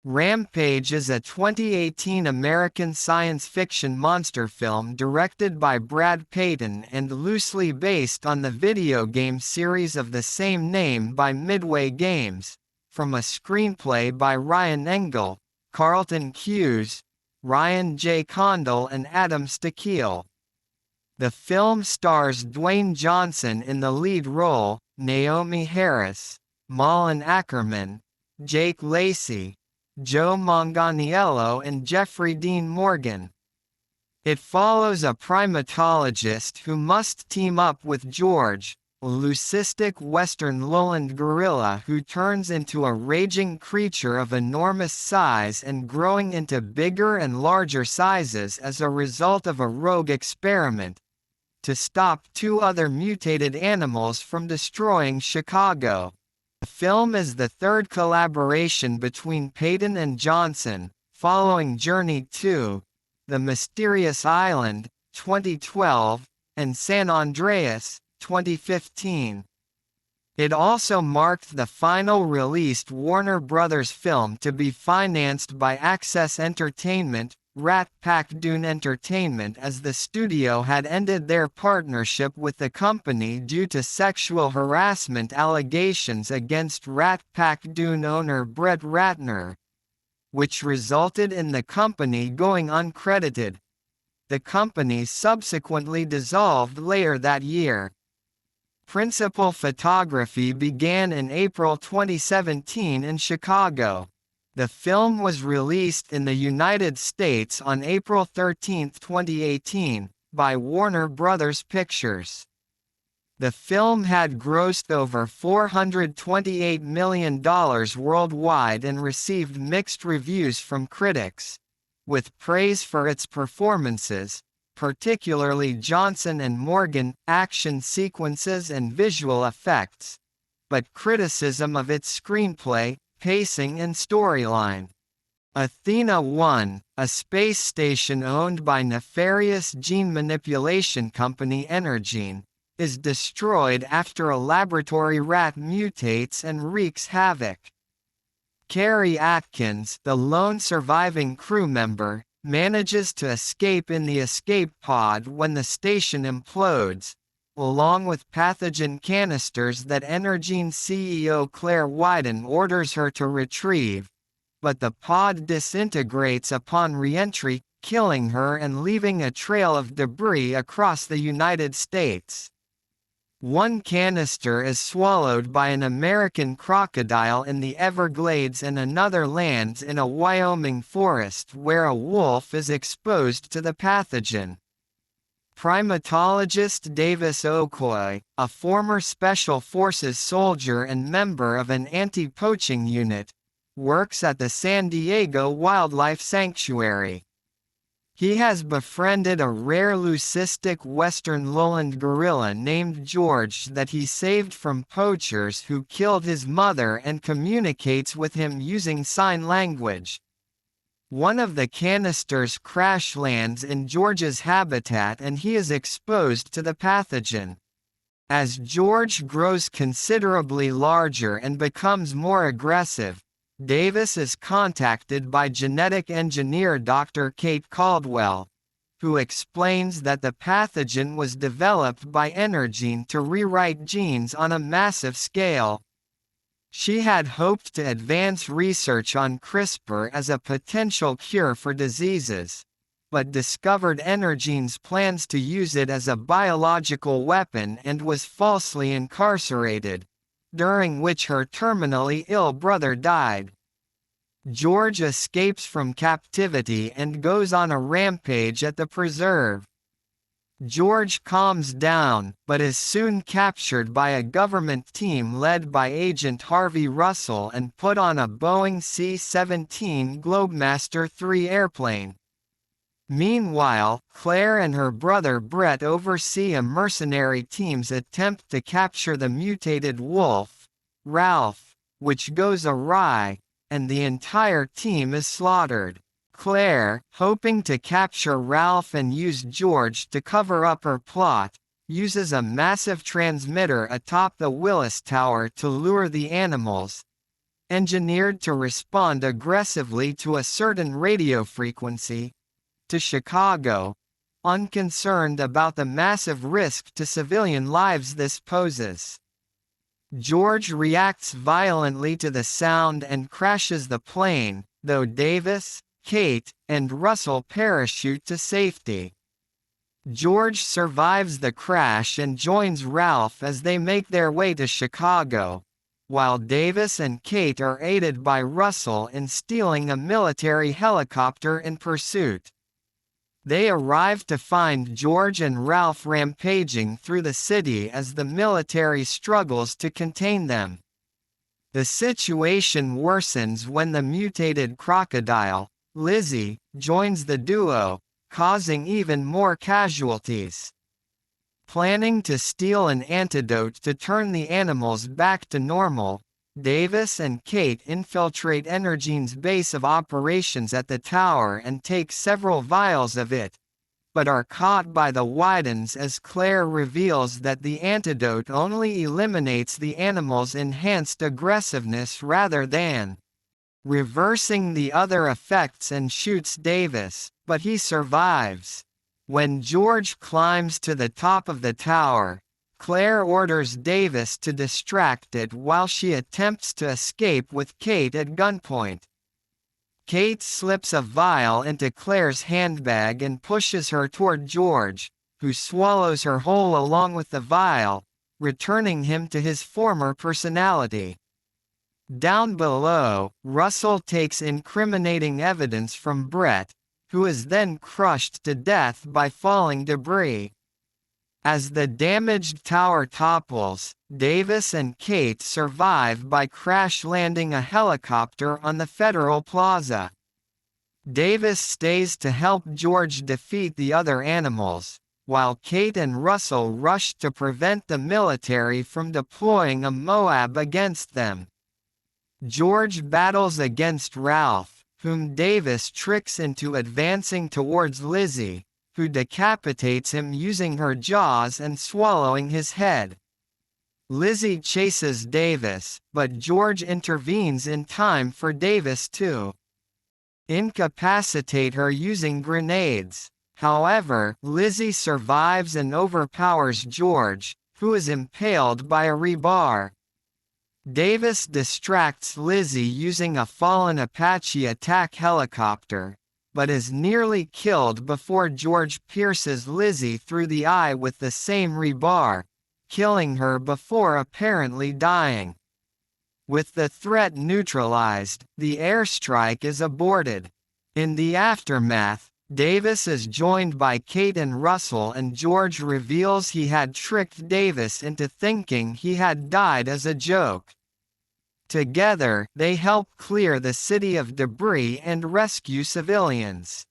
Rampage is a 2018 American science fiction monster film directed by Brad Peyton and loosely based on the video game series of the same name by Midway Games, from a screenplay by Ryan Engle, Carlton Cuse, Ryan J. Condal and Adam Sztykiel. The film stars Dwayne Johnson in the lead role, Naomie Harris, Malin Akerman, Jake Lacy, Joe Manganiello and Jeffrey Dean Morgan. It follows a primatologist who must team up with George, a leucistic western lowland gorilla who turns into a raging creature of enormous size and growing into bigger and larger sizes as a result of a rogue experiment, to stop two other mutated animals from destroying Chicago. The film is the third collaboration between Peyton and Johnson, following Journey to The Mysterious Island, 2012, and San Andreas, 2015. It also marked the final released Warner Bros. Film to be financed by Access Entertainment, RatPac-Dune Entertainment, as the studio had ended their partnership with the company due to sexual harassment allegations against RatPac-Dune owner Brett Ratner, which resulted in the company going uncredited. The company subsequently dissolved later that year. Principal photography began in April 2017 in Chicago. The film was released in the United States on April 13, 2018, by Warner Bros. Pictures. The film had grossed over $428 million worldwide and received mixed reviews from critics, with praise for its performances, particularly Johnson and Morgan, action sequences and visual effects, but criticism of its screenplay, pacing and storyline. Athena 1, a space station owned by nefarious gene manipulation company Energene, is destroyed after a laboratory rat mutates and wreaks havoc. Carrie Atkins, the lone surviving crew member, manages to escape in the escape pod when the station implodes, along with pathogen canisters that Energene CEO Claire Wyden orders her to retrieve, but the pod disintegrates upon re-entry, killing her and leaving a trail of debris across the United States. One canister is swallowed by an American crocodile in the Everglades and another lands in a Wyoming forest where a wolf is exposed to the pathogen. Primatologist Davis Okoye, a former Special Forces soldier and member of an anti-poaching unit, works at the San Diego Wildlife Sanctuary. He has befriended a rare leucistic western lowland gorilla named George that he saved from poachers who killed his mother and communicates with him using sign language. One of the canisters crash lands in George's habitat and he is exposed to the pathogen. As George grows considerably larger and becomes more aggressive, Davis is contacted by genetic engineer Dr. Kate Caldwell, who explains that the pathogen was developed by Energene to rewrite genes on a massive scale. She had hoped to advance research on CRISPR as a potential cure for diseases, but discovered Energene's plans to use it as a biological weapon and was falsely incarcerated, during which her terminally ill brother died. George escapes from captivity and goes on a rampage at the preserve. George calms down, but is soon captured by a government team led by Agent Harvey Russell and put on a Boeing C-17 Globemaster III airplane. Meanwhile, Claire and her brother Brett oversee a mercenary team's attempt to capture the mutated wolf, Ralph, which goes awry, and the entire team is slaughtered. Claire, hoping to capture Ralph and use George to cover up her plot, uses a massive transmitter atop the Willis Tower to lure the animals, engineered to respond aggressively to a certain radio frequency, to Chicago, unconcerned about the massive risk to civilian lives this poses. George reacts violently to the sound and crashes the plane, though Davis, Kate, and Russell parachute to safety. George survives the crash and joins Ralph as they make their way to Chicago, while Davis and Kate are aided by Russell in stealing a military helicopter in pursuit. They arrive to find George and Ralph rampaging through the city as the military struggles to contain them. The situation worsens when the mutated crocodile, Lizzie, joins the duo, causing even more casualties. Planning to steal an antidote to turn the animals back to normal, Davis and Kate infiltrate Energene's base of operations at the tower and take several vials of it, but are caught by the Widens as Claire reveals that the antidote only eliminates the animals' enhanced aggressiveness rather than reversing the other effects, and shoots Davis, but he survives. When George climbs to the top of the tower, Claire orders Davis to distract it while she attempts to escape with Kate at gunpoint. Kate slips a vial into Claire's handbag and pushes her toward George, who swallows her whole along with the vial, returning him to his former personality. Down below, Russell takes incriminating evidence from Brett, who is then crushed to death by falling debris. As the damaged tower topples, Davis and Kate survive by crash-landing a helicopter on the Federal Plaza. Davis stays to help George defeat the other animals, while Kate and Russell rush to prevent the military from deploying a MOAB against them. George battles against Ralph, whom Davis tricks into advancing towards Lizzie, who decapitates him using her jaws and swallowing his head. Lizzie chases Davis, but George intervenes in time for Davis to incapacitate her using grenades. However, Lizzie survives and overpowers George, who is impaled by a rebar. Davis distracts Lizzie using a fallen Apache attack helicopter, but is nearly killed before George pierces Lizzie through the eye with the same rebar, killing her before apparently dying. With the threat neutralized, the airstrike is aborted. In the aftermath, Davis is joined by Kate and Russell, and George reveals he had tricked Davis into thinking he had died as a joke. Together, they help clear the city of debris and rescue civilians.